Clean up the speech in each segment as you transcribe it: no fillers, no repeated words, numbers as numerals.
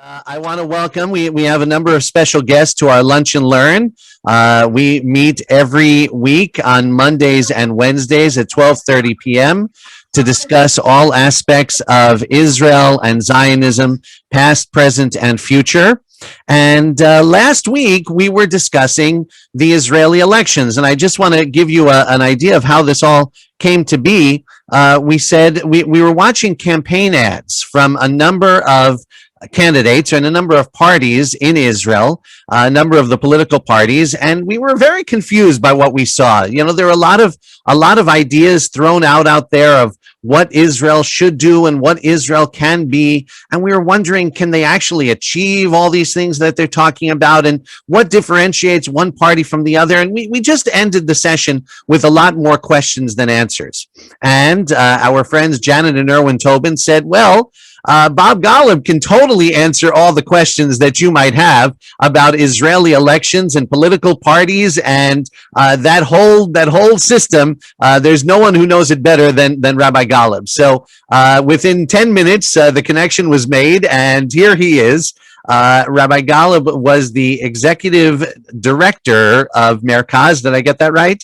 I want to welcome, we have a number of special guests to our Lunch and Learn. We meet every week on Mondays and Wednesdays at 12:30 p.m. to discuss all aspects of Israel and Zionism, past, present, and future. And last week, we were discussing the Israeli elections. And I just want to give you an idea of how this all came to be. We said we were watching campaign ads from a number of candidates and a number of parties in Israel, a number of the political parties, and we were very confused by what we saw. You know, there were a lot of ideas thrown out there of what Israel should do and what Israel can be, and we were wondering, can they actually achieve all these things that they're talking about, and what differentiates one party from the other? And we just ended the session with a lot more questions than answers. And our friends Janet and Erwin Tobin said, well, Bob Golub can totally answer all the questions that you might have about Israeli elections and political parties and that whole system. There's no one who knows it better than Rabbi Golub. So within 10 minutes, the connection was made, and here he is. Rabbi Golub was the executive director of Mercaz. Did I get that right?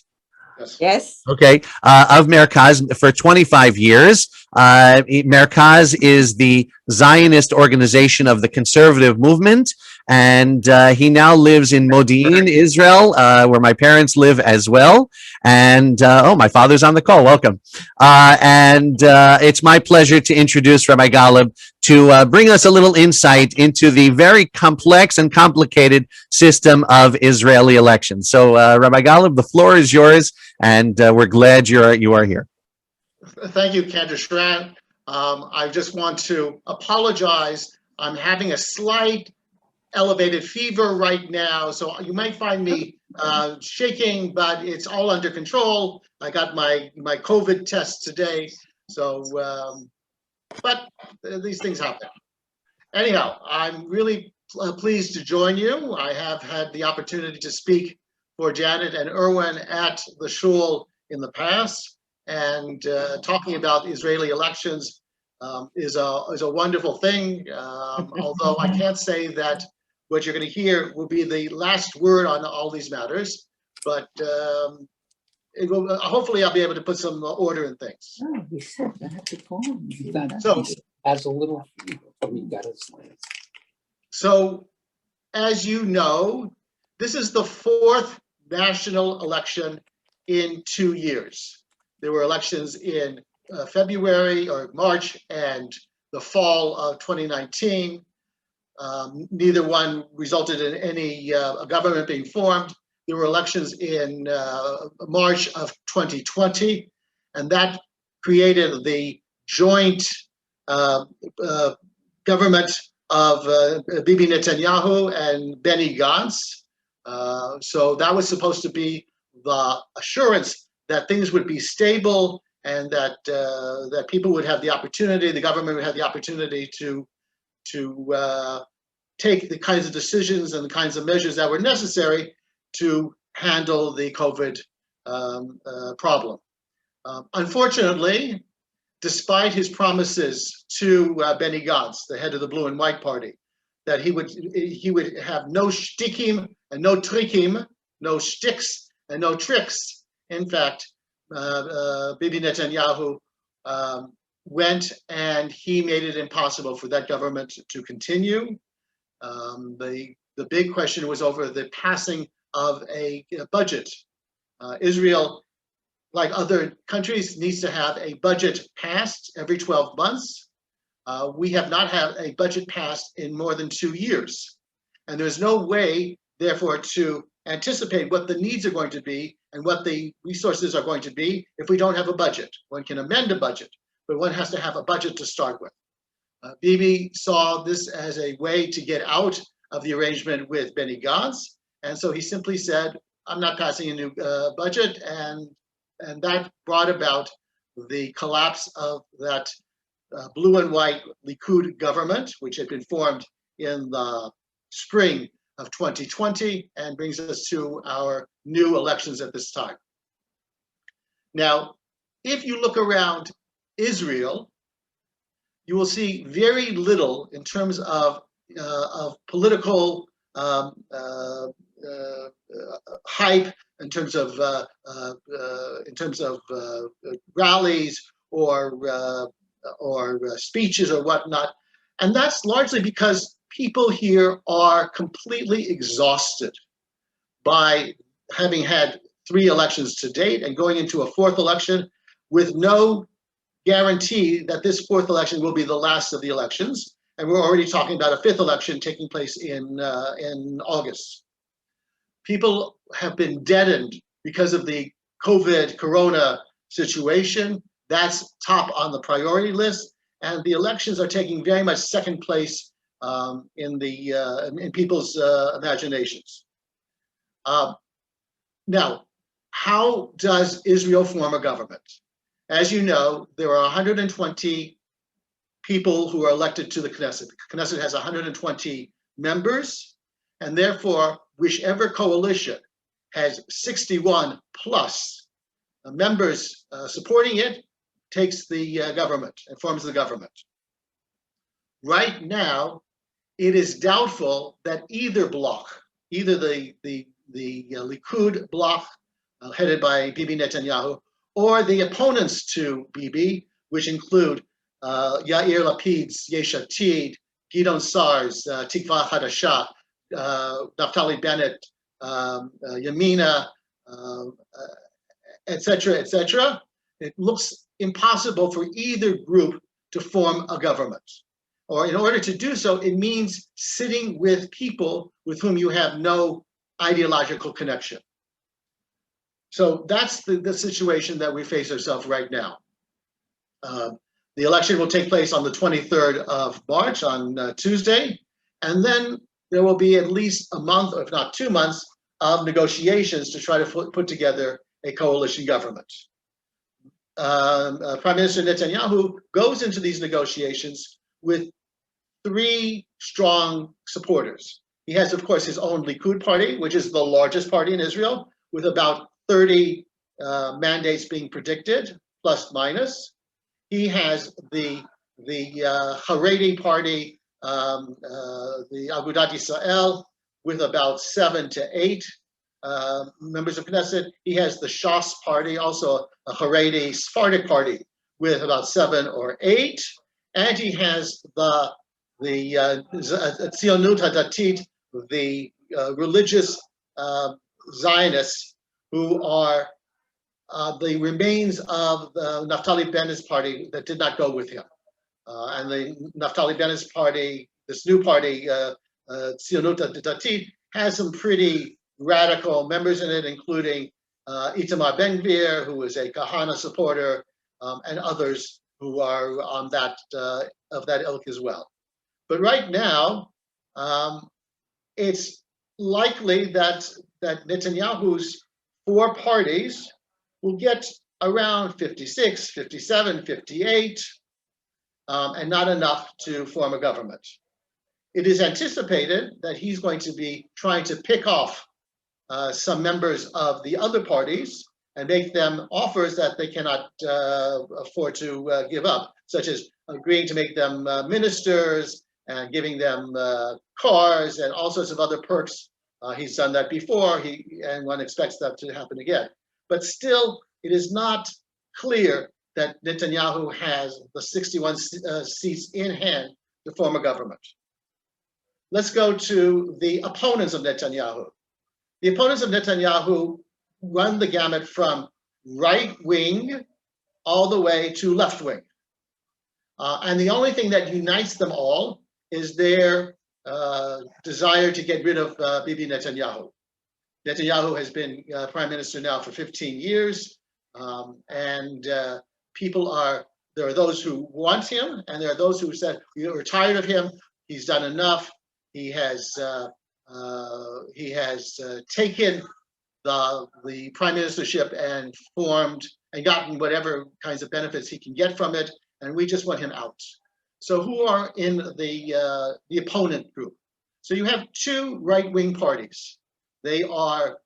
Yes. Okay. Of Mercaz for 25 years. Mercaz is the Zionist organization of the conservative movement, and he now lives in Modi'in, Israel, where my parents live as well. And oh, my father's on the call. Welcome. And it's my pleasure to introduce Rabbi Golub to bring us a little insight into the very complex and complicated system of Israeli elections. So, Rabbi Golub, the floor is yours, and we're glad you are here. Thank you, Candace Schran. I just want to apologize. I'm having a slight elevated fever right now, so you might find me shaking, but it's all under control. I got my COVID test today, so but these things happen. Anyhow, I'm really pleased to join you. I have had the opportunity to speak for Janet and Erwin at the shul in the past, and talking about Israeli elections is a wonderful thing. Although I can't say that what you're going to hear will be the last word on all these matters, but it will, hopefully I'll be able to put some order in things. Oh, he said that before. So, as a little, we got his. So, as you know, this is the fourth national election in 2 years. There were elections in February or March and the fall of 2019. Neither one resulted in any government being formed. There were elections in March of 2020, and that created the joint government of Bibi Netanyahu and Benny Gantz. So that was supposed to be the assurance that things would be stable and that that people would have the opportunity, the government would have the opportunity to take the kinds of decisions and the kinds of measures that were necessary to handle the COVID problem. Unfortunately, despite his promises to Benny Gantz, the head of the Blue and White Party, that he would have no shtikim and no trickim, no shticks and no tricks. In fact, Bibi Netanyahu went and he made it impossible for that government to continue. The big question was over the passing of a budget. Israel, like other countries, needs to have a budget passed every 12 months. We have not had a budget passed in more than 2 years. And there's no way, therefore, to anticipate what the needs are going to be and what the resources are going to be if we don't have a budget. One can amend a budget, but one has to have a budget to start with. Bibi saw this as a way to get out of the arrangement with Benny Gantz, and so he simply said, I'm not passing a new budget, and that brought about the collapse of that blue and white Likud government, which had been formed in the spring of 2020 and brings us to our new elections at this time. Now, if you look around Israel, you will see very little in terms of political hype in terms of rallies or speeches or whatnot, and that's largely because people here are completely exhausted by having had 3 elections to date and going into a 4th election with no guarantee that this 4th election will be the last of the elections. And we're already talking about a 5th election taking place in August. People have been deadened because of the corona situation. That's top on the priority list. And the elections are taking very much second place in people's imaginations. Now, how does Israel form a government? As you know, there are 120 people who are elected to the Knesset. The Knesset has 120 members, and therefore, whichever coalition has 61 plus members supporting it takes the government and forms the government. Right now, it is doubtful that either bloc, either the Likud bloc headed by Bibi Netanyahu, or the opponents to Bibi, which include Yair Lapid's Yesh Atid, Gidon Saar's Tikva Hadasha, Naftali Bennett, Yamina, etc. It looks impossible for either group to form a government. Or in order to do so, it means sitting with people with whom you have no ideological connection. So that's the situation that we face ourselves right now. The election will take place on the 23rd of March, on Tuesday, and then there will be at least a month, if not 2 months, of negotiations to try to put together a coalition government. Prime Minister Netanyahu goes into these negotiations with 3 strong supporters. He has, of course, his own Likud party, which is the largest party in Israel, with about 30 mandates being predicted, plus minus. He has the Haredi party, the Agudat Yisrael, with about 7 to 8 members of Knesset. He has the Shas party, also a Haredi Sephardic party, with about 7 or 8. And he has the Tzionut Hadatit, the religious Zionists, who are the remains of the Naftali Bennett's party that did not go with him. And the Naftali Bennett's party, this new party, Tzionut Hadatit, has some pretty radical members in it, including Itamar Ben-Gvir, who is a Kahana supporter, and others who are on that of that ilk as well. But right now, it's likely that Netanyahu's 4 parties will get around 56, 57, 58, and not enough to form a government. It is anticipated that he's going to be trying to pick off some members of the other parties and make them offers that they cannot afford to give up, such as agreeing to make them ministers and giving them cars and all sorts of other perks. He's done that before, and one expects that to happen again. But still, it is not clear that Netanyahu has the 61 seats in hand to form a government. Let's go to the opponents of Netanyahu. The opponents of Netanyahu run the gamut from right wing all the way to left wing. And the only thing that unites them all is their desire to get rid of Bibi Netanyahu. Netanyahu has been prime minister now for 15 years, and there are those who want him, and there are those who said, we're tired of him, he's done enough, he has taken the prime ministership and formed and gotten whatever kinds of benefits he can get from it, and we just want him out. So who are in the opponent group? So you have 2 right-wing parties. They are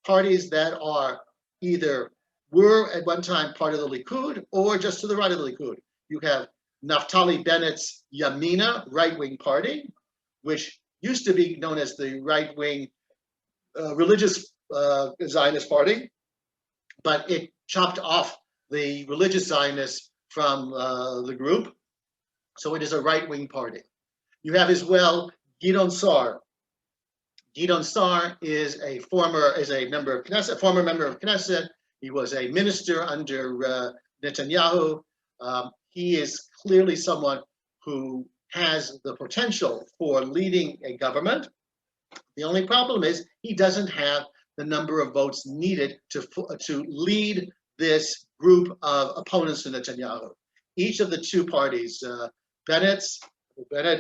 parties that are either were at one time part of the Likud or just to the right of the Likud. You have Naftali Bennett's Yamina right-wing party, which used to be known as the right-wing religious Zionist party, but it chopped off the religious Zionists from the group. So it is a right-wing party. You have as well Gideon Sa'ar. Gideon Sa'ar is a former member of Knesset. He was a minister under Netanyahu. He is clearly someone who has the potential for leading a government. The only problem is he doesn't have the number of votes needed to lead this group of opponents to Netanyahu. Each of the two parties, Bennett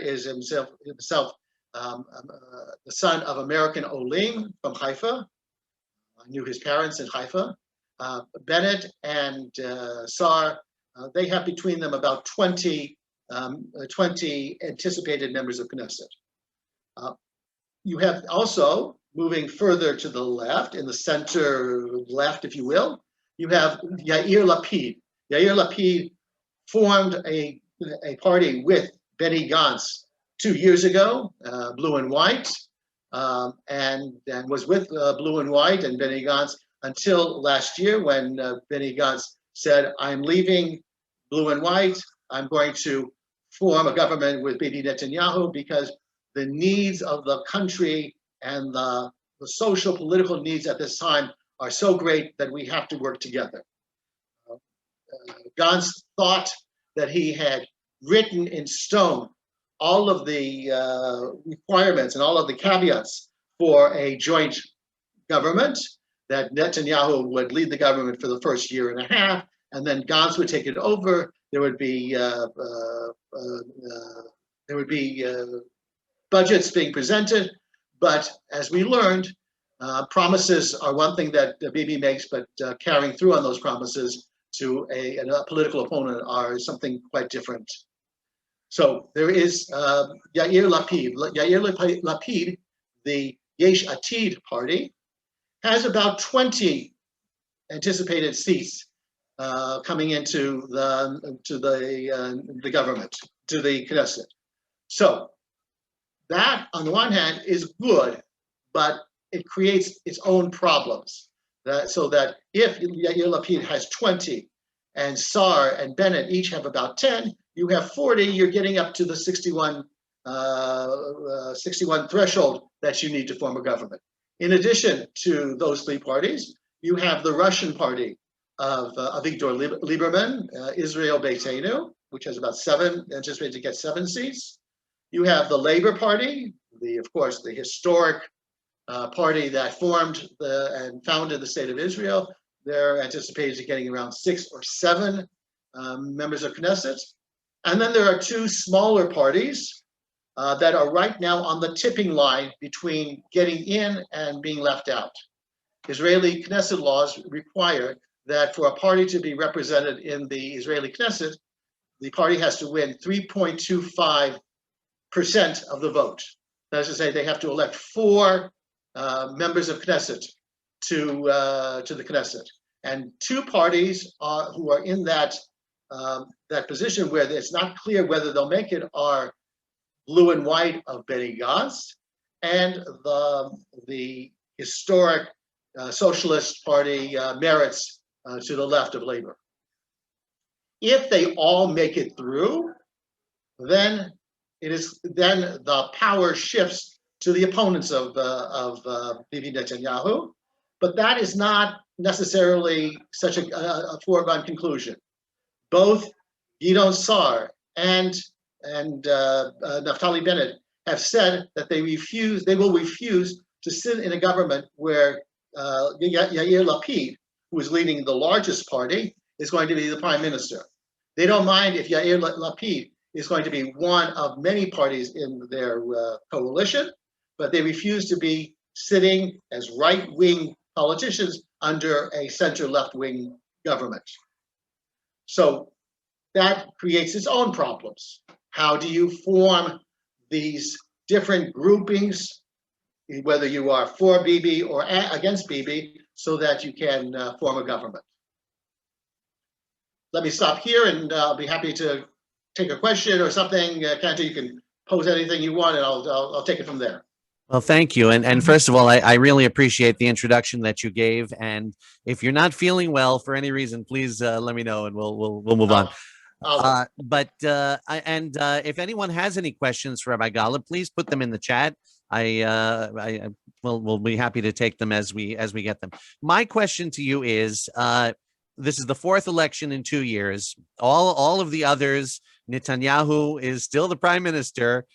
is himself the son of American Olim from Haifa. I knew his parents in Haifa. Bennett and Sa'ar, they have between them about 20 anticipated members of Knesset. You have also, moving further to the left, in the center left, if you will, you have Yair Lapid. Yair Lapid formed a party with Benny Gantz 2 years ago, Blue and White, and was with Blue and White and Benny Gantz until last year when Benny Gantz said, I'm leaving Blue and White, I'm going to form a government with Bibi Netanyahu because the needs of the country and the social political needs at this time are so great that we have to work together. Gantz thought that he had written in stone all of the requirements and all of the caveats for a joint government, that Netanyahu would lead the government for the first year and a half, and then Gantz would take it over. There would be budgets being presented, but as we learned, promises are one thing that Bibi makes, but carrying through on those promises to a political opponent are something quite different. So there is Yair Lapid. Yair Lapid, the Yesh Atid party, has about 20 anticipated seats coming into the government, to the Knesset. So that, on the one hand, is good, but it creates its own problems. So that if Yair Lapid has 20 and Sa'ar and Bennett each have about 10, you have 40, you're getting up to the 61 threshold that you need to form a government. In addition to those three parties, you have the Russian party of Avigdor Lieberman, Israel Beitenu, which has about anticipated to get 7 seats. You have the Labor Party, of course, the historic party that formed and founded the state of Israel. They're anticipated to getting around 6 or 7 members of Knesset. And then there are 2 smaller parties that are right now on the tipping line between getting in and being left out. Israeli Knesset laws require that for a party to be represented in the Israeli Knesset, the party has to win 3.25% of the vote. That is to say, they have to elect 4 members of Knesset to the Knesset. And 2 parties who are in that position where it's not clear whether they'll make it are Blue and White of Benny Gantz and the historic Socialist Party Meretz to the left of Labor. If they all make it through, then the power shifts to the opponents of Bibi Netanyahu, but that is not necessarily such a foregone conclusion. Both Gideon Sa'ar and Naftali Bennett have said that they will refuse to sit in a government where Yair Lapid, who is leading the largest party, is going to be the prime minister. They don't mind if Yair Lapid is going to be one of many parties in their coalition, but they refuse to be sitting as right-wing politicians under a center-left-wing government. So that creates its own problems. How do you form these different groupings, whether you are for Bibi or against Bibi, so that you can form a government? Let me stop here, and I'll be happy to take a question or something. Cantor, you can pose anything you want, and I'll take it from there. Well, thank you. And first of all, I really appreciate the introduction that you gave. And if you're not feeling well for any reason, please let me know and we'll move on. If anyone has any questions for Rabbi Golub, please put them in the chat. We'll be happy to take them as we get them. My question to you is, this is the fourth election in 2 years. All of the others, Netanyahu is still the prime minister,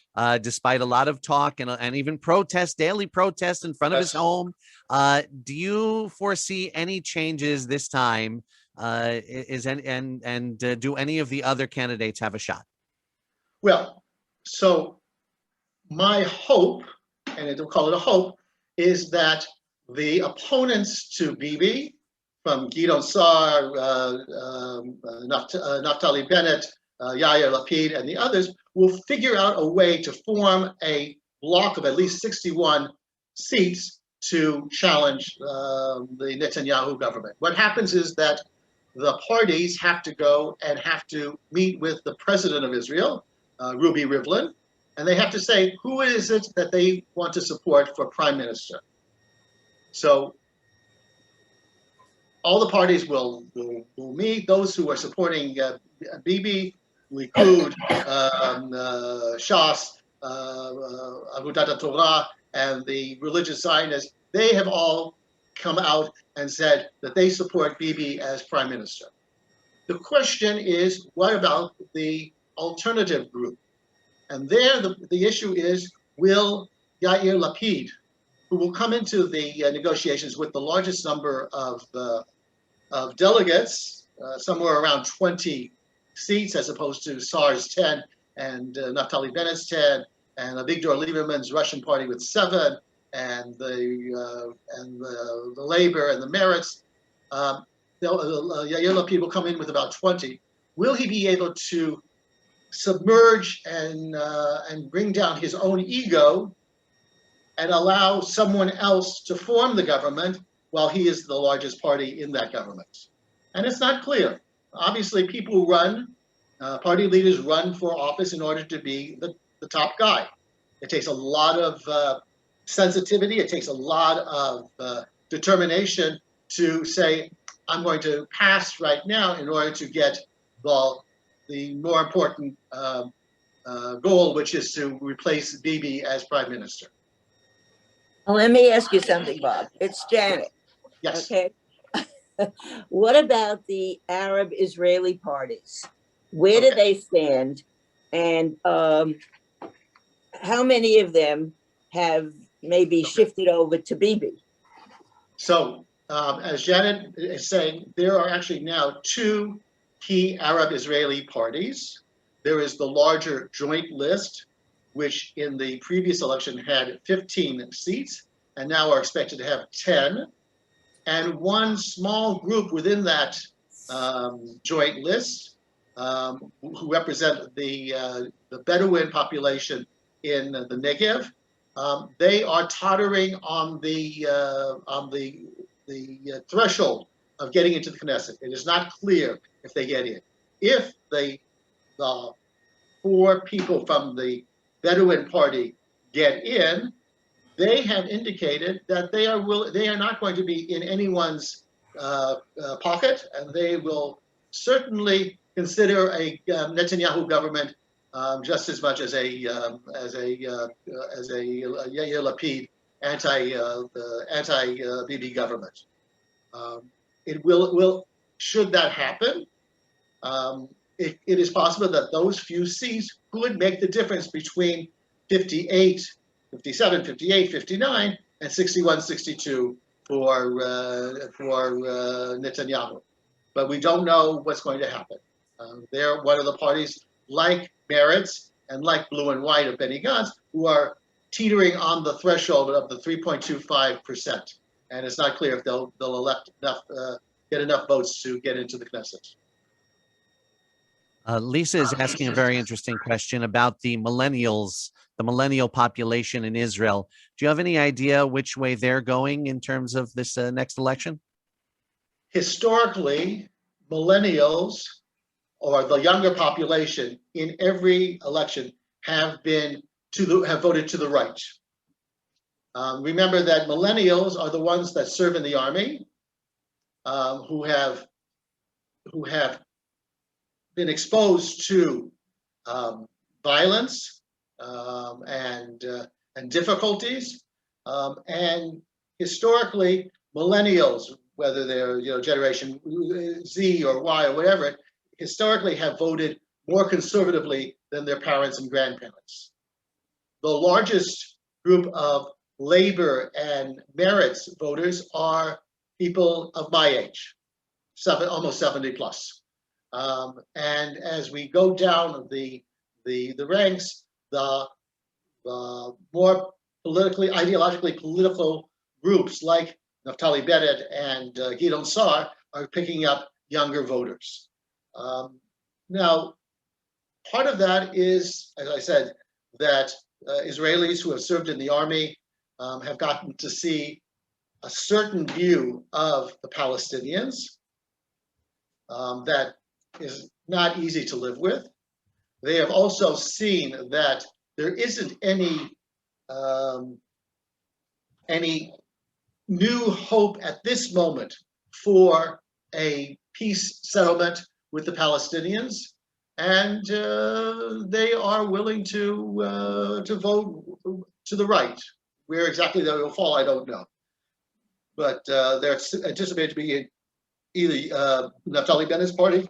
despite a lot of talk and even daily protests in front of his home. Do you foresee any changes this time? Do any of the other candidates have a shot? Well, so my hope, and I don't call it a hope, is that the opponents to Bibi, from Gideon Sa'ar, Naftali Bennett, Yair Lapid, and the others, will figure out a way to form a block of at least 61 seats to challenge the Netanyahu government. What happens is that the parties have to go and have to meet with the president of Israel, Ruby Rivlin, and they have to say who is it that they want to support for prime minister. So all the parties will meet. Those who are supporting Bibi, Likud, Shas, Agudat Torah, and the religious Zionists, they have all come out and said that they support Bibi as prime minister. The question is, what about the alternative group? And there, the issue is, will Yair Lapid, who will come into the negotiations with the largest number of delegates, somewhere around 20 seats, as opposed to Saar's 10 and Naftali Bennett's 10, and Avigdor Lieberman's Russian party with 7, and the Labor and the Meretz, Yair Lapid will come in with about 20. Will he be able to submerge and bring down his own ego and allow someone else to form the government while he is the largest party in that government? And it's not clear. Obviously, people run, party leaders run for office in order to be the top guy. It takes a lot of sensitivity. It takes a lot of determination to say, I'm going to pass right now in order to get the more important goal, which is to replace Bibi as prime minister. Well, let me ask you something, Bob. It's Janet. Yes. Okay. What about the Arab Israeli parties? Where do they stand? And how many of them have maybe shifted over to Bibi? So, as Janet is saying, there are actually now 2 key Arab Israeli parties. There is the larger joint list, which in the previous election had 15 seats and now are expected to have 10. And one small group within that joint list, who represent the Bedouin population in the Negev, they are tottering on the threshold of getting into the Knesset. It is not clear if they get in. If the 4 people from the Bedouin party get in, they have indicated that they are not going to be in anyone's pocket, and they will certainly consider a Netanyahu government just as much as a Yair Lapid anti-Bibi government. It will should that happen, it is possible that those few seats could make the difference between 58, 57, 58, 59, and 61, 62 for Netanyahu. But we don't know what's going to happen. They're one of the parties like Meretz and like Blue and White of Benny Gantz, who are teetering on the threshold of the 3.25%. And it's not clear if they'll elect enough, get enough votes to get into the Knesset. Lisa is asking a very interesting question about the millennials, the millennial population in Israel. Do you have any idea which way they're going in terms of this next election? Historically, millennials, or the younger population, in every election have voted to the right. Remember that millennials are the ones that serve in the army, who have been exposed to violence and difficulties, and historically, millennials, whether they're Generation Z or Y or whatever, historically have voted more conservatively than their parents and grandparents. The largest group of labor and merits voters are people of my age, almost 70 plus. And as we go down the ranks, the more ideologically political groups like Naftali Bennett and Gideon Sa'ar are picking up younger voters. Now, part of that is, as I said, that Israelis who have served in the army have gotten to see a certain view of the Palestinians that is not easy to live with. They have also seen that there isn't any new hope at this moment for a peace settlement with the Palestinians, and they are willing to vote to the right. Where exactly they will fall, I don't know. But they're anticipated to be in either Naftali Bennett's party,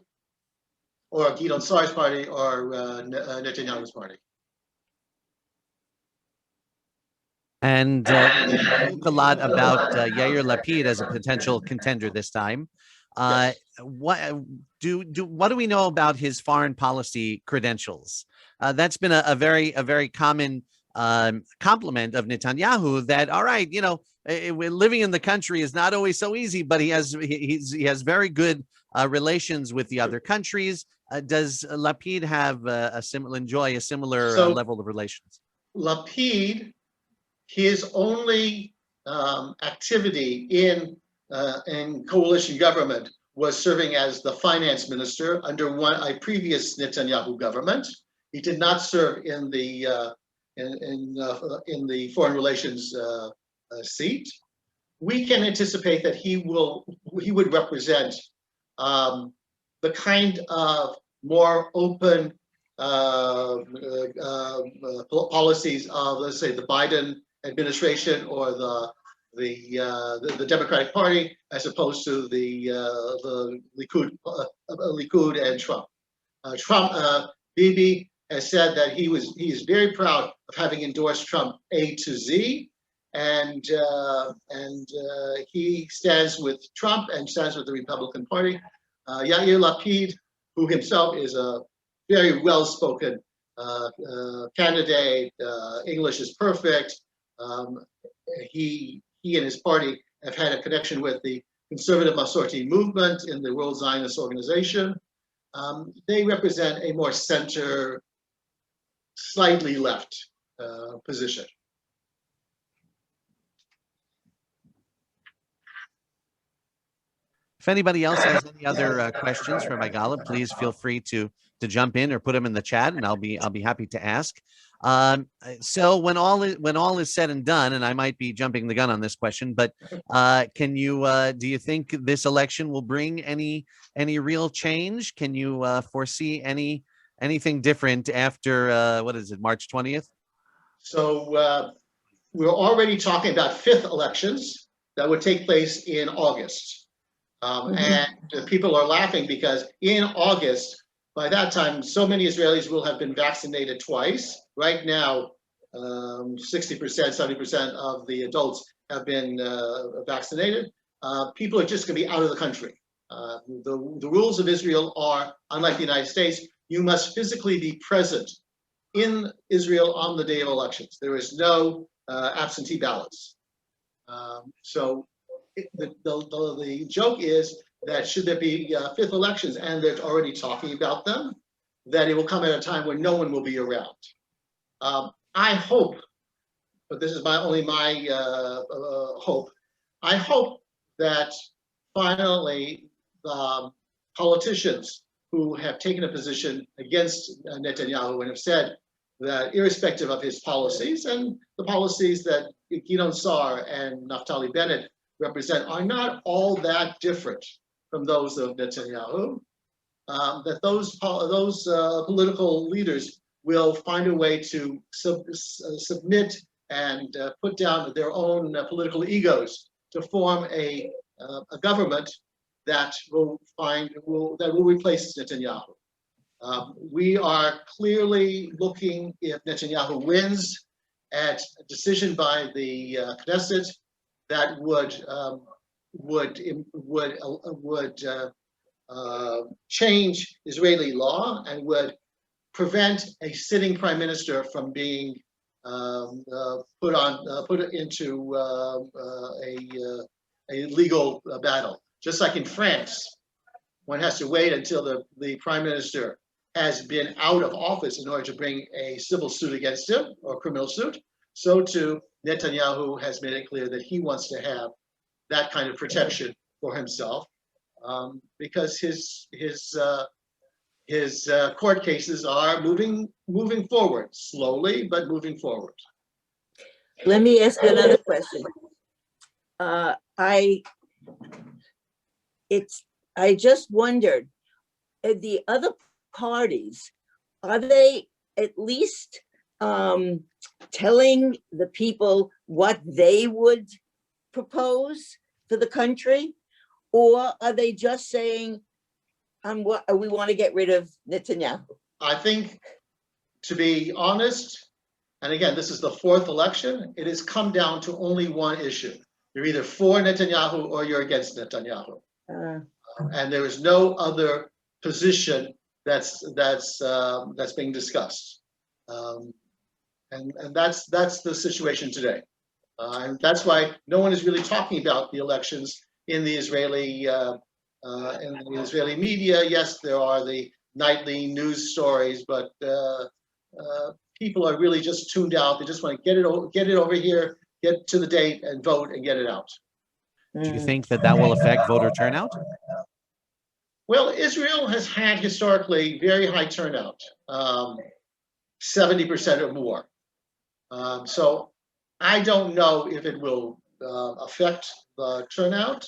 or Gideon Sa'ar's party, or Netanyahu's party. And we spoke a lot about Yair Lapid as a potential contender this time. Yes. What do we know about his foreign policy credentials? That's been a very common compliment of Netanyahu. That, all right, living in the country is not always so easy, but he has very good relations with the other countries. Does Lapid have enjoy a similar level of relations? Lapid, his only activity in coalition government was serving as the finance minister under a previous Netanyahu government. He did not serve in the foreign relations seat. We can anticipate that he would represent the kind of more open policies of, let's say, the Biden administration or the Democratic Party, as opposed to the Likud and Trump. Bibi has said that he is very proud of having endorsed Trump A to Z, and he stands with Trump and stands with the Republican Party. Yair Lapid, who himself is a very well-spoken candidate, English is perfect. He and his party have had a connection with the conservative Masorti movement in the World Zionist Organization. They represent a more center, slightly left position. If anybody else has any other questions for Rabbi Golub, please feel free to jump in or put them in the chat, and I'll be happy to ask. So when all is said and done, and I might be jumping the gun on this question, but do you think this election will bring any real change? Can you foresee anything different after March 20th? So we're already talking about fifth elections that would take place in August. And people are laughing because in August, by that time, so many Israelis will have been vaccinated twice. Right now, 60%, 70% of the adults have been vaccinated. People are just going to be out of the country. The rules of Israel are, unlike the United States, you must physically be present in Israel on the day of elections. There is no absentee ballots. So the joke is that should there be fifth elections, and they're already talking about them, that it will come at a time when no one will be around. I hope, but this is only my hope, I hope that finally politicians who have taken a position against Netanyahu and have said that irrespective of his policies, and the policies that Gideon Sa'ar and Naftali Bennett represent are not all that different from those of Netanyahu, that those political leaders will find a way to submit and put down their own political egos to form a government that will replace Netanyahu. We are clearly looking, if Netanyahu wins, at a decision by the Knesset that would change Israeli law and would prevent a sitting prime minister from being put into a legal battle. Just like in France, one has to wait until the prime minister has been out of office in order to bring a civil suit against him or criminal suit. So too, Netanyahu has made it clear that he wants to have that kind of protection for himself, because his court cases are moving forward slowly, but moving forward. Let me ask you another question. I just wondered, the other parties, are they at least telling the people what they would propose for the country? Or are they just saying, we want to get rid of Netanyahu? I think, to be honest, and again, this is the fourth election, it has come down to only one issue. You're either for Netanyahu or you're against Netanyahu. And there is no other position that's being discussed. And that's the situation today. And that's why no one is really talking about the elections in the Israeli media. Yes, there are the nightly news stories, but people are really just tuned out. They just want to get it over here, get to the date and vote and get it out. Do you think that will affect voter turnout? Well, Israel has had historically very high turnout, 70% or more. So I don't know if it will affect the turnout,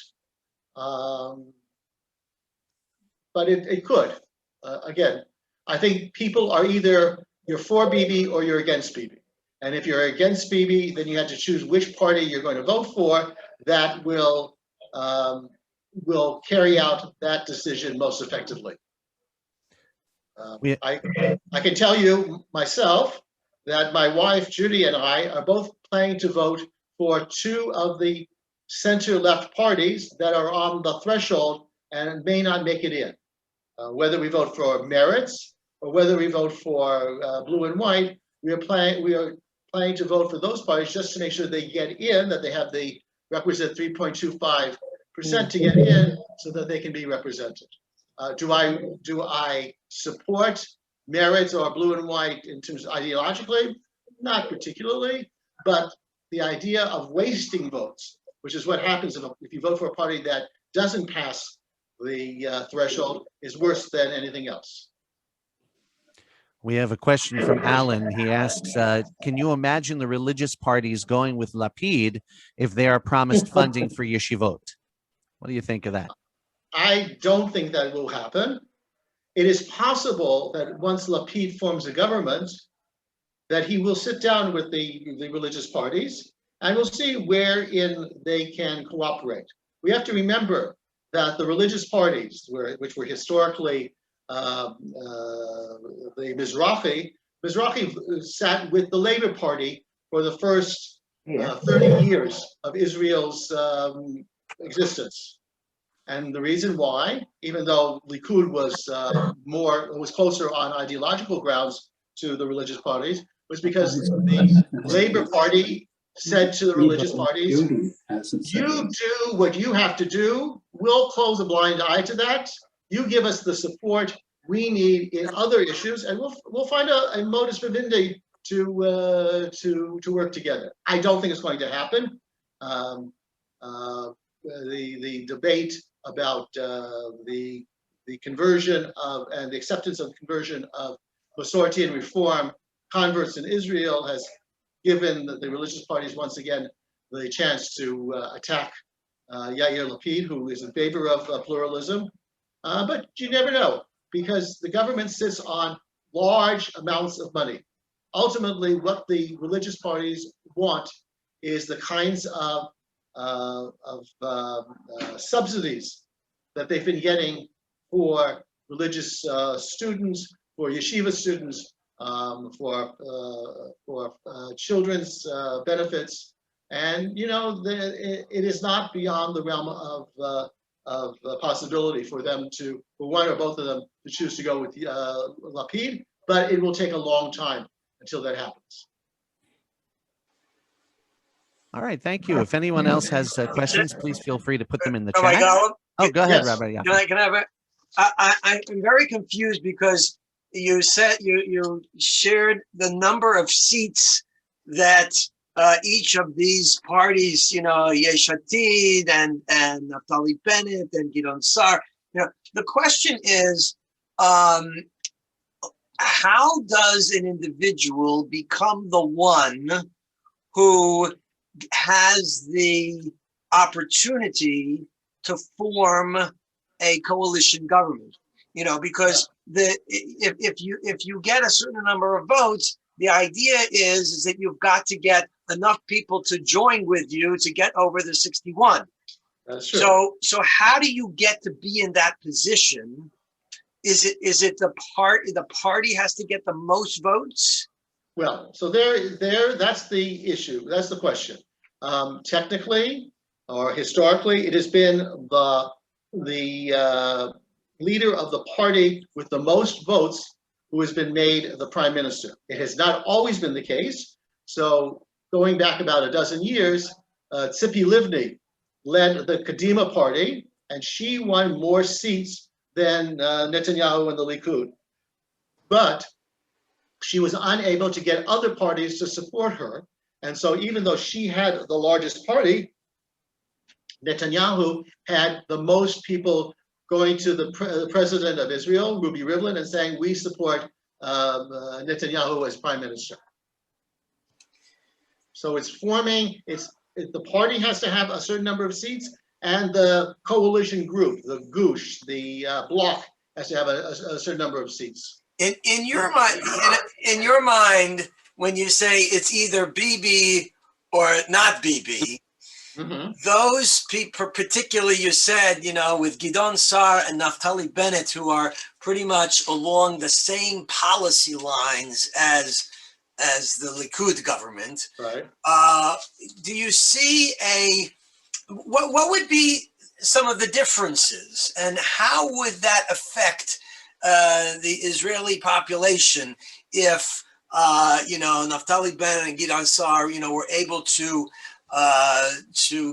but it could. Again, I think people are either you're for Bibi or you're against Bibi. And if you're against Bibi, then you have to choose which party you're going to vote for that will carry out that decision most effectively. I can tell you myself that my wife, Judy, and I are both planning to vote for two of the center-left parties that are on the threshold and may not make it in. Whether we vote for Meretz or whether we vote for Blue and White, we are planning to vote for those parties just to make sure they get in, that they have the requisite 3.25% to get in, so that they can be represented. Do I support Meretz or Blue and White in terms of ideologically? Not particularly, but the idea of wasting votes, which is what happens if you vote for a party that doesn't pass the threshold, is worse than anything else. We have a question from Alan. He asks, can you imagine the religious parties going with Lapid if they are promised funding for yeshivot? What do you think of that? I don't think that will happen. It is possible that once Lapid forms a government, that he will sit down with the religious parties and we'll see wherein they can cooperate. We have to remember that the religious parties, which were historically the Mizrahi sat with the Labor Party for the first 30 years of Israel's existence. And the reason why, even though Likud was closer on ideological grounds to the religious parties, was because the Labor Party said to the religious parties, you do what you have to do, we'll close a blind eye to that, you give us the support we need in other issues, and we'll find a modus vivendi to work together. I don't think it's going to happen. The debate about the conversion of and the acceptance of conversion of Masorti and Reform converts in Israel has given the religious parties once again the chance to attack Yair Lapid, who is in favor of pluralism. But you never know, because the government sits on large amounts of money. Ultimately, what the religious parties want is the kinds of subsidies that they've been getting for religious students, for yeshiva students, for children's benefits. And, you know, it is not beyond the realm of possibility for them to, for one or both of them, to choose to go with Lapid, but it will take a long time until that happens. All right, thank you. If anyone else has questions, please feel free to put them in the Rabbi chat. Golub, Oh, go ahead, Yes. Rabbi. Yeah. can I have it? I'm very confused because you said you shared the number of seats that each of these parties, you know, Yesh Atid and Naftali Bennett and Gideon Sar. You know, the question is, how does an individual become the one who has the opportunity to form a coalition government? You know, because if you get a certain number of votes, the idea is that you've got to get enough people to join with you to get over the 61. That's true. So how do you get to be in that position? Is it the party has to get the most votes? Well, so that's the issue. That's the question. Technically or historically, it has been the leader of the party with the most votes who has been made the prime minister. It has not always been the case. So going back about a dozen years, Tzipi Livni led the Kadima party, and she won more seats than Netanyahu and the Likud. But she was unable to get other parties to support her. And so even though she had the largest party, Netanyahu had the most people going to the president of Israel, Ruby Rivlin, and saying, we support Netanyahu as prime minister. So it's forming, the party has to have a certain number of seats, and the coalition group, the Gush, the bloc, has to have a certain number of seats. In your mind, when you say it's either Bibi or not Bibi, those people, particularly you said, you know, with Gideon Sar and Naftali Bennett, who are pretty much along the same policy lines as the Likud government, right? Do you see what would be some of the differences, and how would that affect the Israeli population if you know, Naftali Bennett and Gideon Sar, you know, were able to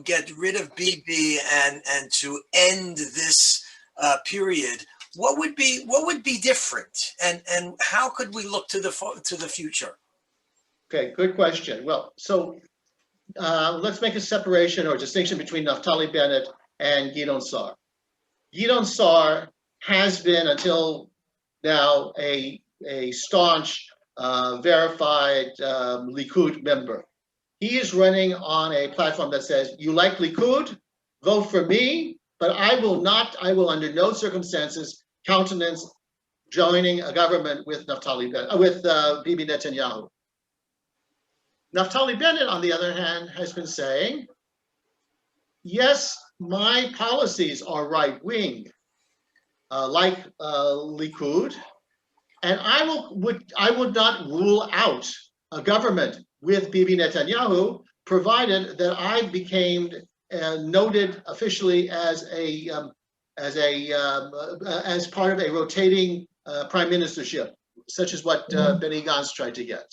get rid of Bibi and to end this period? What would be different, and how could we look to the future? Okay, good question. Well, so let's make a separation or distinction between Naftali Bennett and Gideon Sar. Gideon Sar has been until now a staunch, verified Likud member. He is running on a platform that says, you like Likud, vote for me, but I will under no circumstances countenance joining a government with Bibi Netanyahu. Naftali Bennett, on the other hand, has been saying, yes, my policies are right-wing, like Likud, and I would not rule out a government with Bibi Netanyahu, provided that I became noted officially as part of a rotating prime ministership, such as what Benny Gantz tried to get.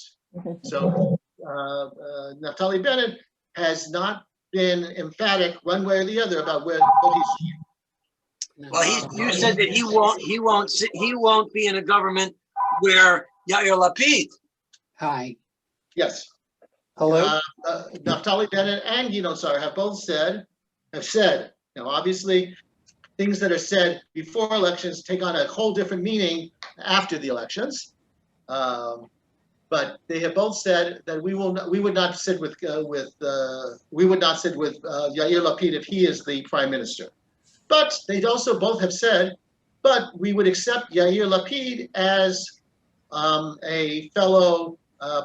So Naftali Bennett has not been emphatic one way or the other about what he's. Well, you said that he won't be in a government where Yair Lapid. Hi. Yes. Hello. Naftali Bennett and Gideon Sar have said. Now, obviously, things that are said before elections take on a whole different meaning after the elections. but they have both said that we would not sit with Yair Lapid if he is the prime minister. But they also both have said, but we would accept Yair Lapid as a fellow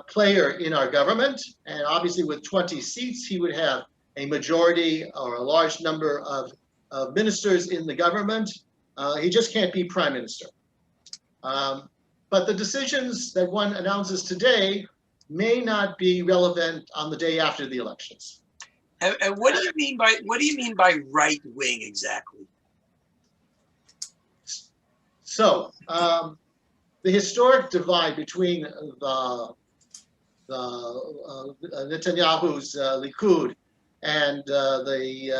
player in our government, and obviously with 20 seats, he would have a majority or a large number of ministers in the government. He just can't be prime minister. But the decisions that one announces today may not be relevant on the day after the elections. And what do you mean by right wing exactly? So the historic divide between Netanyahu's Likud and the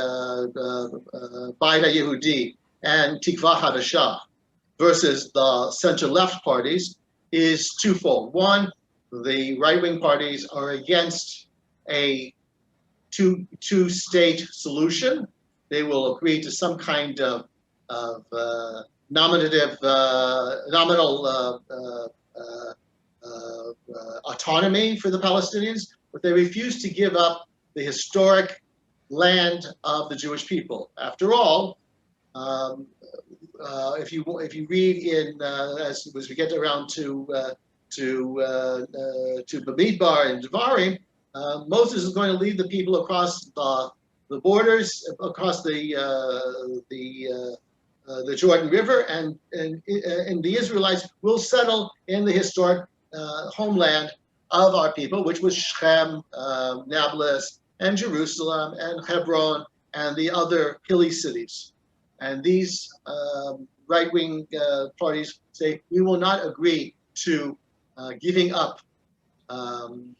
Bayit Yehudi and Tikva Hadashah versus the center-left parties is twofold. One, the right-wing parties are against a two-state solution. They will agree to some kind of nominal autonomy for the Palestinians, but they refuse to give up the historic land of the Jewish people. After all, if you read in as we get around to Bamidbar and Devarim, Moses is going to lead the people across the borders, across the Jordan River, and the Israelites will settle in the historic homeland of our people, which was Shechem, Nablus, and Jerusalem, and Hebron, and the other hilly cities. And these right-wing parties say, we will not agree to giving up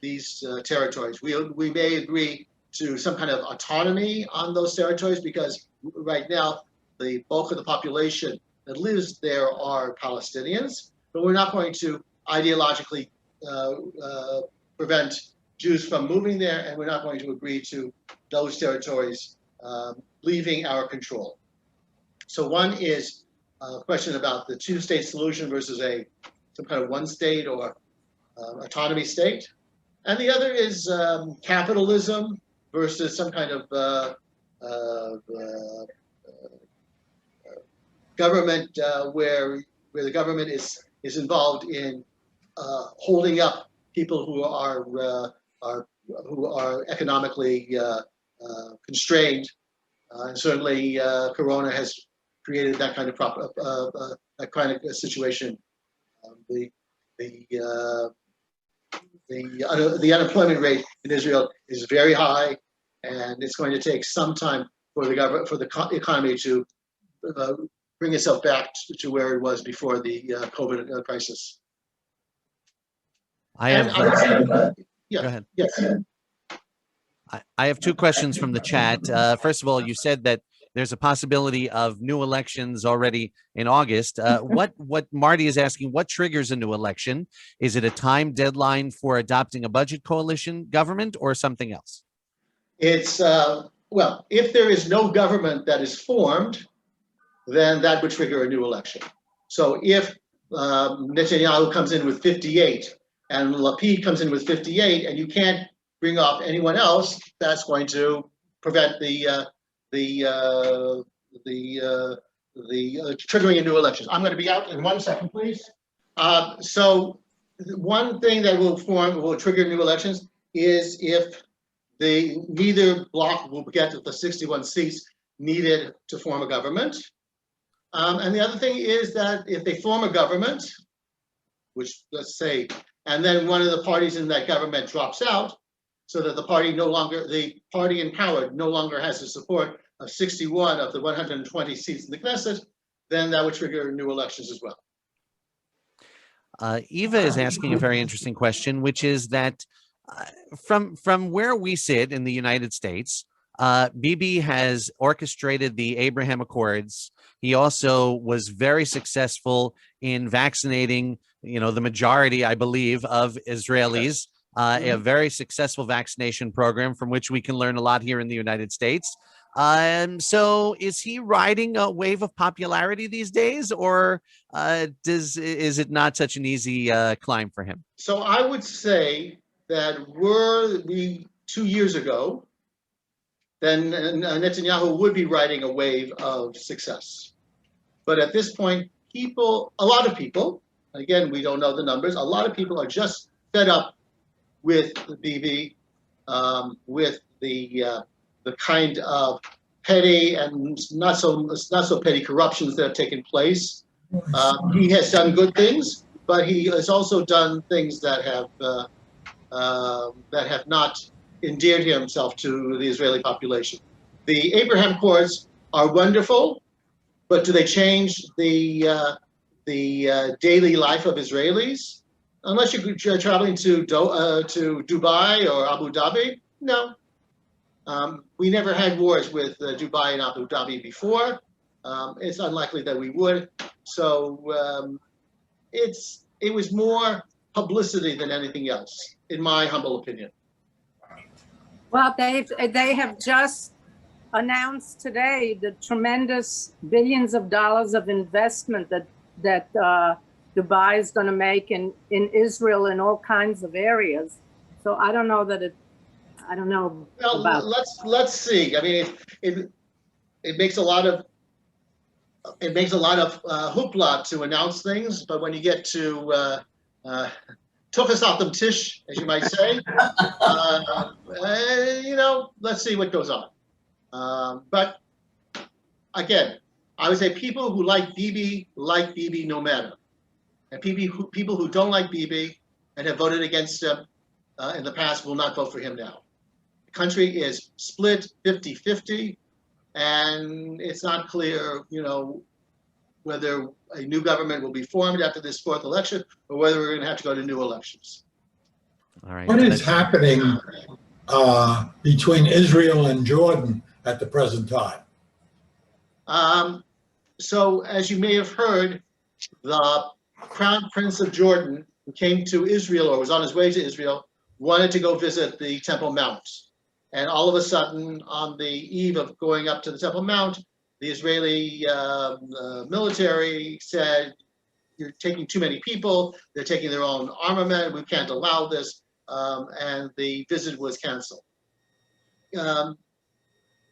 these territories. We may agree to some kind of autonomy on those territories, because right now the bulk of the population that lives there are Palestinians, but we're not going to ideologically prevent Jews from moving there, and we're not going to agree to those territories leaving our control. So one is a question about the two-state solution versus some kind of one-state or autonomy state, and the other is capitalism versus some kind of government where the government is involved in holding up people who are economically constrained, and certainly Corona has created that kind of situation. The unemployment rate in Israel is very high, and it's going to take some time for the economy to bring itself back to where it was before the COVID crisis. I have. Yeah. Go ahead. Yes. I have two questions from the chat. First of all, you said that there's a possibility of new elections already in August. What Marty is asking, what triggers a new election? Is it a time deadline for adopting a budget coalition government or something else? It's, well, if there is no government that is formed, then that would trigger a new election. So if Netanyahu comes in with 58 and Lapid comes in with 58, and you can't bring up anyone else, that's going to prevent the triggering a new election. I'm going to be out in 1 second, please. So one thing that will trigger new elections is if neither bloc will get the 61 seats needed to form a government. And the other thing is that if they form a government, which let's say, and then one of the parties in that government drops out, so that the party in power no longer has the support of 61 of the 120 seats in the Knesset, then that would trigger new elections as well. Eva is asking a very interesting question, which is that from where we sit in the United States, Bibi has orchestrated the Abraham Accords. He also was very successful in vaccinating, the majority, I believe, of Israelis. A very successful vaccination program from which we can learn a lot here in the United States. So is he riding a wave of popularity these days, or is it not such an easy climb for him? So I would say that were we 2 years ago, then Netanyahu would be riding a wave of success. But at this point, a lot of people, again, we don't know the numbers, a lot of people are just fed up with Bibi, with the kind of petty and not so petty corruptions that have taken place. He has done good things, but he has also done things that have not endeared himself to the Israeli population. The Abraham Accords are wonderful, but do they change the daily life of Israelis? Unless you're traveling to Dubai or Abu Dhabi, no. We never had wars with Dubai and Abu Dhabi before. It's unlikely that we would. So it was more publicity than anything else, in my humble opinion. Well, they have just announced today the tremendous billions of dollars of investment that Dubai is going to make in Israel in all kinds of areas. So I don't know that I don't know. Well, about let's see. I mean, it makes a lot of hoopla to announce things, but when you get to Tufas Atam Tish, as you might say, let's see what goes on. But again, I would say people who like Bibi no matter, and people who don't like Bibi and have voted against him in the past will not vote for him now. The country is split 50-50, and it's not clear, whether a new government will be formed after this fourth election or whether we're going to have to go to new elections. All right. What is happening between Israel and Jordan at the present time? So as you may have heard, the Crown Prince of Jordan, who came to Israel or was on his way to Israel, wanted to go visit the Temple Mount. And all of a sudden, on the eve of going up to the Temple Mount, the Israeli military said, "You're taking too many people. They're taking their own armament. We can't allow this." And the visit was canceled.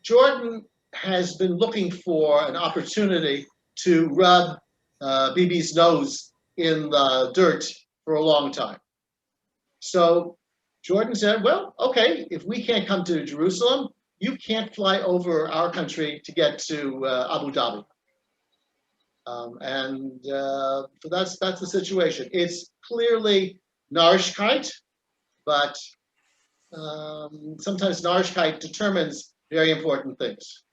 Jordan has been looking for an opportunity to rub Bibi's nose in the dirt for a long time. So Jordan said, well, okay, if we can't come to Jerusalem, you can't fly over our country to get to Abu Dhabi. So that's the situation. It's clearly Narishkeit, but sometimes Narishkeit determines very important things.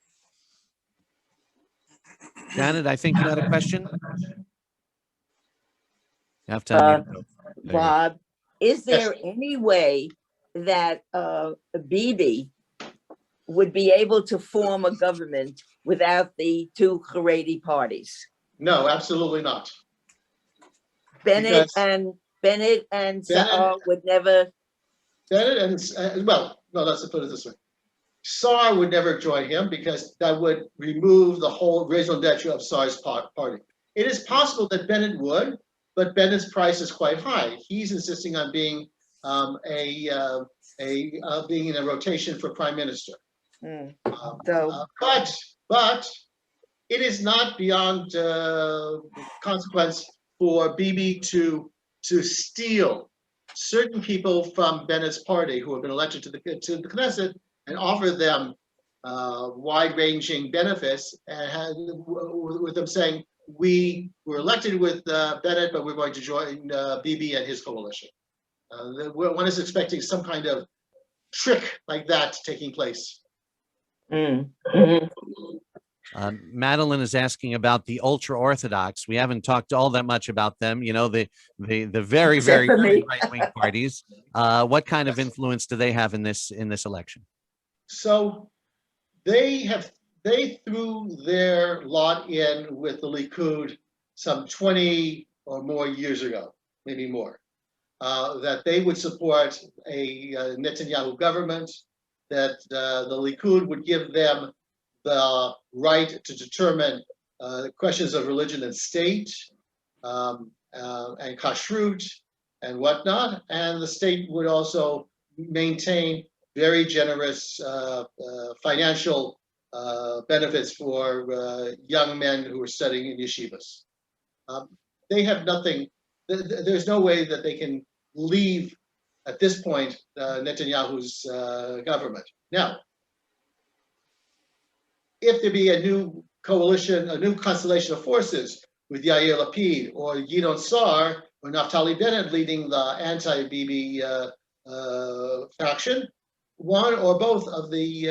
Janet, I think you had a question. You have to unmute. There you go. Bob, is there any way that Bibi would be able to form a government without the two Haredi parties? No, absolutely not. Bennett and Saar would never. Bennett and no, let's put it this way. Saar would never join him because that would remove the whole raison d'etre of Saar's party. It is possible that Bennett would, but Bennett's price is quite high. He's insisting on being being in a rotation for prime minister. But it is not beyond consequence for Bibi to steal certain people from Bennett's party who have been elected to the Knesset and offer them wide-ranging benefits, and with them saying, we were elected with Bennett, but we're going to join Bibi and his coalition. One is expecting some kind of trick like that taking place. Madeline is asking about the ultra-Orthodox. We haven't talked all that much about them. The very, very right-wing parties. What kind of influence do they have in this election? So they threw their lot in with the Likud some 20 or more years ago, maybe more, that they would support a Netanyahu government, that the Likud would give them the right to determine questions of religion and state, and kashrut and whatnot. And the state would also maintain very generous financial benefits for young men who are studying in yeshivas. They have nothing, there's no way that they can leave at this point Netanyahu's government. Now, if there be a new coalition, a new constellation of forces with Yair Lapid or Gidon Sa'ar or Naftali Bennett leading the anti-Bibi faction, one or both of the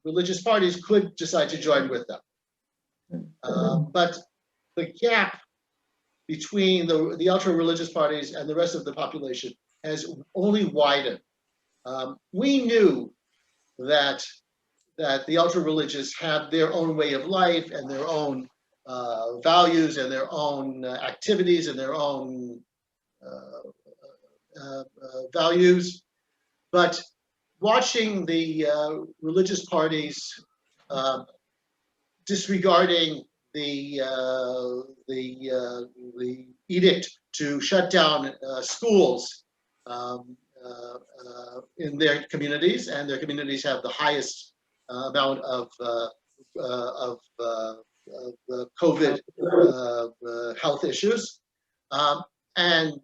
religious parties could decide to join with them. But the gap between the ultra-religious parties and the rest of the population has only widened. We knew that the ultra-religious have their own way of life and their own values and their own activities and their own values. But watching the religious parties disregarding the edict to shut down schools in their communities, and their communities have the highest amount of COVID health issues, and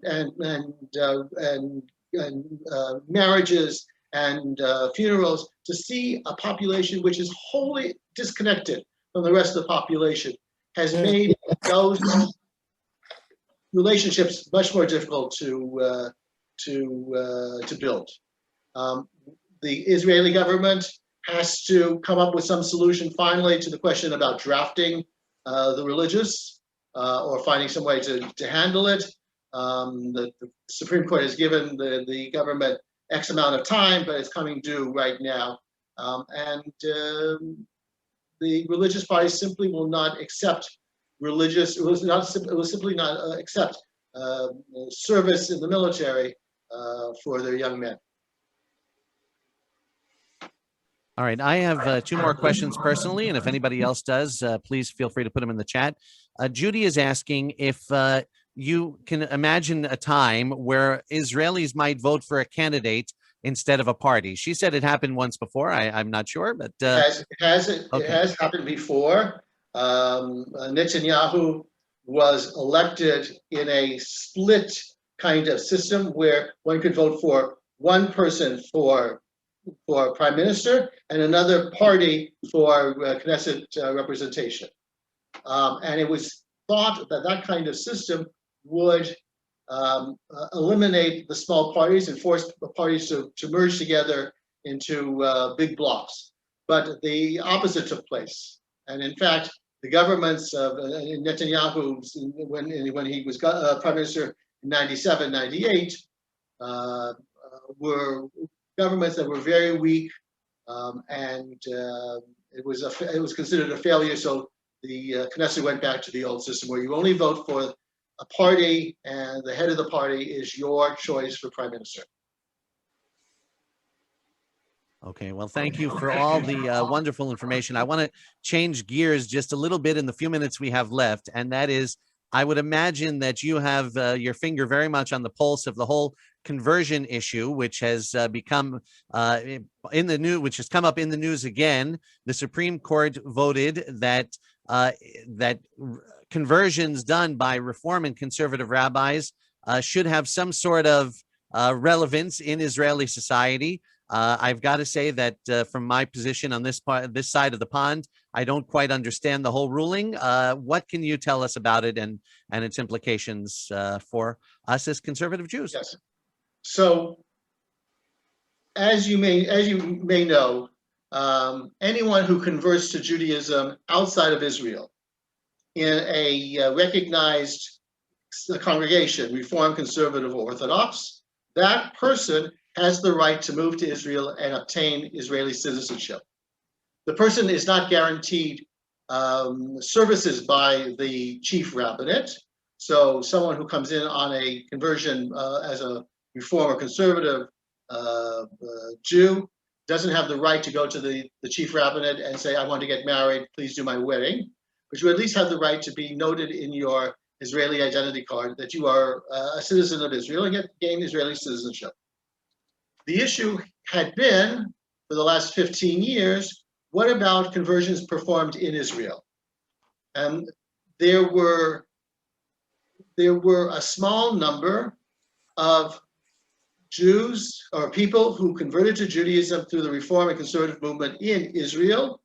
marriages and funerals, to see a population which is wholly disconnected from the rest of the population has made those relationships much more difficult to build. The Israeli government has to come up with some solution finally to the question about drafting the religious or finding some way to handle it. The Supreme Court has given the government X amount of time, but it's coming due right now. And the religious parties simply will not accept simply not accept service in the military for their young men. All right, I have two more questions personally, and if anybody else does, please feel free to put them in the chat. Judy is asking if you can imagine a time where Israelis might vote for a candidate instead of a party. She said it happened once before. I'm not sure, but it has happened before. Netanyahu was elected in a split kind of system where one could vote for one person for prime minister and another party for Knesset representation. And it was thought that that kind of system would eliminate the small parties and force the parties to merge together into big blocks. But the opposite took place. And in fact, the governments of Netanyahu, when he was prime minister in 97, 98, were governments that were very weak, and it was considered a failure. So the Knesset went back to the old system where you only vote for a party, and the head of the party is your choice for prime minister. Okay, well, thank you for all the wonderful information. I want to change gears just a little bit in the few minutes we have left, and that is, I would imagine that you have your finger very much on the pulse of the whole conversion issue, which has become in the news, which has come up in the news again. The Supreme Court voted that that conversions done by Reform and conservative rabbis should have some sort of relevance in Israeli society. I've got to say that from my position on this side of the pond, I don't quite understand the whole ruling. What can you tell us about it and its implications for us as conservative Jews? Yes. So, as you may know, anyone who converts to Judaism outside of Israel in a recognized congregation, Reform, Conservative, or Orthodox, that person has the right to move to Israel and obtain Israeli citizenship. The person is not guaranteed services by the chief rabbinate. So someone who comes in on a conversion as a Reform or Conservative Jew doesn't have the right to go to the chief rabbinate and say, I want to get married, please do my wedding. But you at least have the right to be noted in your Israeli identity card that you are a citizen of Israel and gain Israeli citizenship. The issue had been, for the last 15 years, what about conversions performed in Israel? And there were a small number of Jews or people who converted to Judaism through the Reform and Conservative movement in Israel,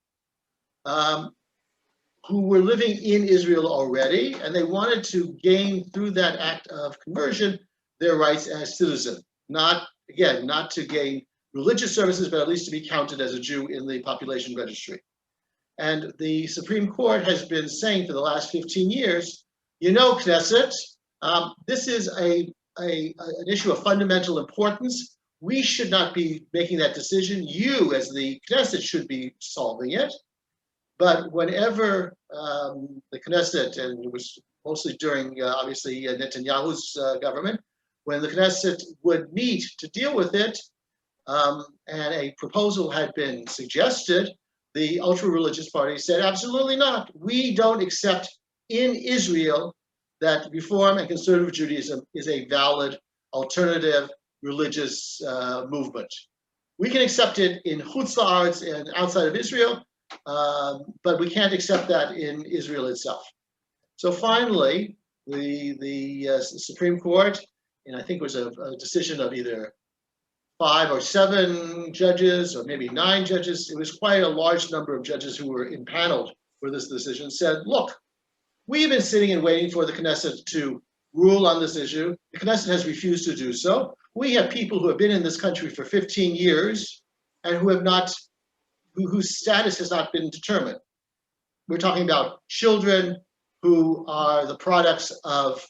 who were living in Israel already, and they wanted to gain through that act of conversion their rights as citizen. Not to gain religious services, but at least to be counted as a Jew in the population registry. And the Supreme Court has been saying for the last 15 years, you know, Knesset, this is an issue of fundamental importance. We should not be making that decision. You, as the Knesset, should be solving it. But whenever the Knesset, and it was mostly during, obviously, Netanyahu's government, when the Knesset would meet to deal with it, and a proposal had been suggested, the ultra-religious parties said, absolutely not. We don't accept in Israel that Reform and Conservative Judaism is a valid alternative religious movement. We can accept it in Chutz La'aretz and outside of Israel, but we can't accept that in Israel itself. So finally, the Supreme Court, and I think it was a decision of either 5 or 7 judges, or maybe 9 judges, it was quite a large number of judges who were impaneled for this decision, said, look, we've been sitting and waiting for the Knesset to rule on this issue. The Knesset has refused to do so. We have people who have been in this country for 15 years and whose status has not been determined. We're talking about children who are the products of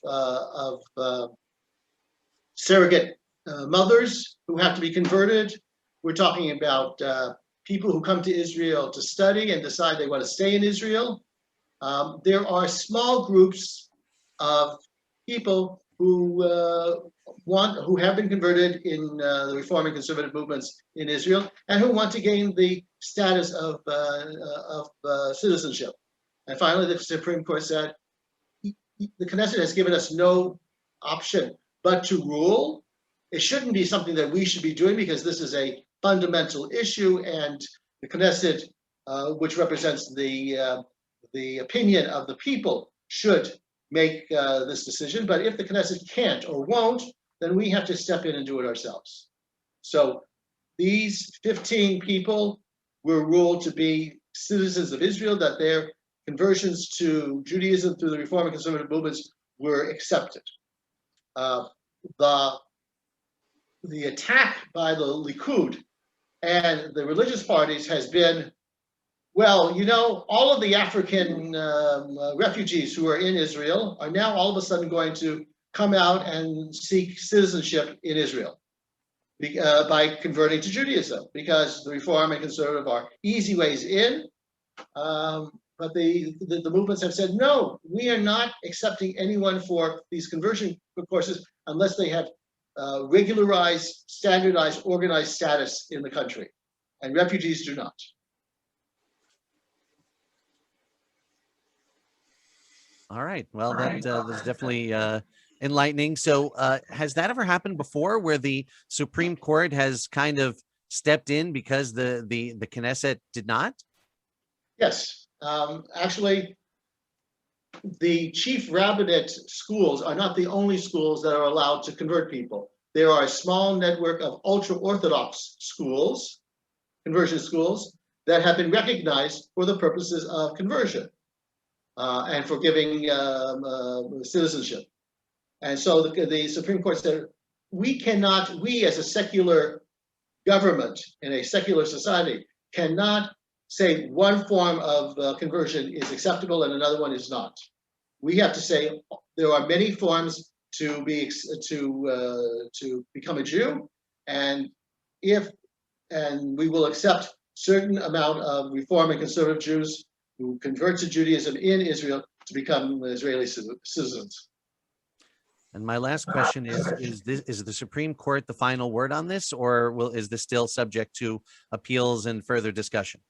surrogate mothers who have to be converted. We're talking about people who come to Israel to study and decide they want to stay in Israel. There are small groups of people who have been converted in the Reform and Conservative movements in Israel and who want to gain the status of citizenship. And finally, the Supreme Court said, the Knesset has given us no option but to rule. It shouldn't be something that we should be doing because this is a fundamental issue, and the Knesset, which represents the opinion of the people, should make this decision. But if the Knesset can't or won't, then we have to step in and do it ourselves. So these 15 people were ruled to be citizens of Israel, that their conversions to Judaism through the Reform and Conservative movements were accepted. The attack by the Likud and the religious parties has been, well, you know, all of the African refugees who are in Israel are now all of a sudden going to come out and seek citizenship in Israel by converting to Judaism, because the Reform and Conservative are easy ways in. But the movements have said, no, we are not accepting anyone for these conversion courses unless they have regularized, standardized, organized status in the country. And refugees do not. All right. Well, that was definitely enlightening. So has that ever happened before where the Supreme Court has kind of stepped in because the Knesset did not? Yes. Actually, the chief rabbinate schools are not the only schools that are allowed to convert people. There are a small network of ultra-Orthodox schools, conversion schools, that have been recognized for the purposes of conversion and for giving citizenship. And so the Supreme Court said, we as a secular government in a secular society cannot say one form of conversion is acceptable and another one is not. We have to say there are many forms to become a Jew, and we will accept certain amount of Reform and Conservative Jews who convert to Judaism in Israel to become Israeli citizens. And my last question is the Supreme Court the final word on this, or is this still subject to appeals and further discussion?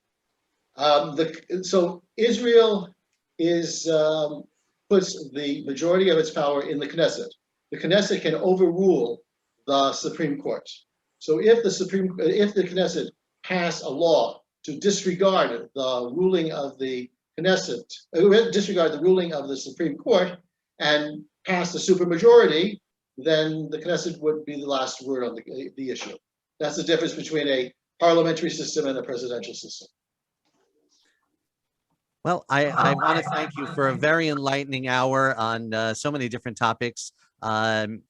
So Israel puts the majority of its power in the Knesset. The Knesset can overrule the Supreme Court. So if the Knesset pass a law to disregard the ruling of the Knesset, disregard the ruling of the Supreme Court and pass the supermajority, then the Knesset would be the last word on the issue. That's the difference between a parliamentary system and a presidential system. Well, I want to thank you for a very enlightening hour on so many different topics. And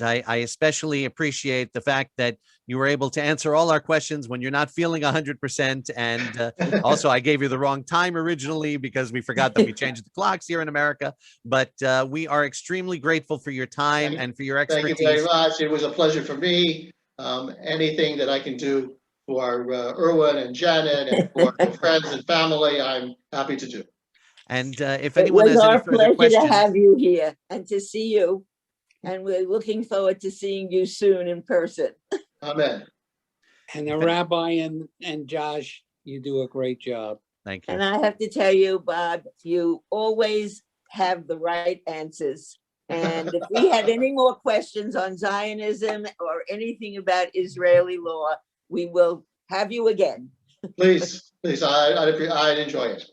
I especially appreciate the fact that you were able to answer all our questions when you're not feeling 100%. And also, I gave you the wrong time originally because we forgot that we changed the clocks here in America. But we are extremely grateful for your time and for your expertise. Thank you very much. It was a pleasure for me. Anything that I can do for Erwin and Janet and for friends and family, I'm happy to do. And if anyone has any further It was our pleasure questions, to have you here and to see you. And we're looking forward to seeing you soon in person. Amen. And the rabbi and Josh, you do a great job. thank you. And I have to tell you, Bob, you always have the right answers. And if we had any more questions on Zionism or anything about Israeli law, we will have you again. Please, I'd enjoy it.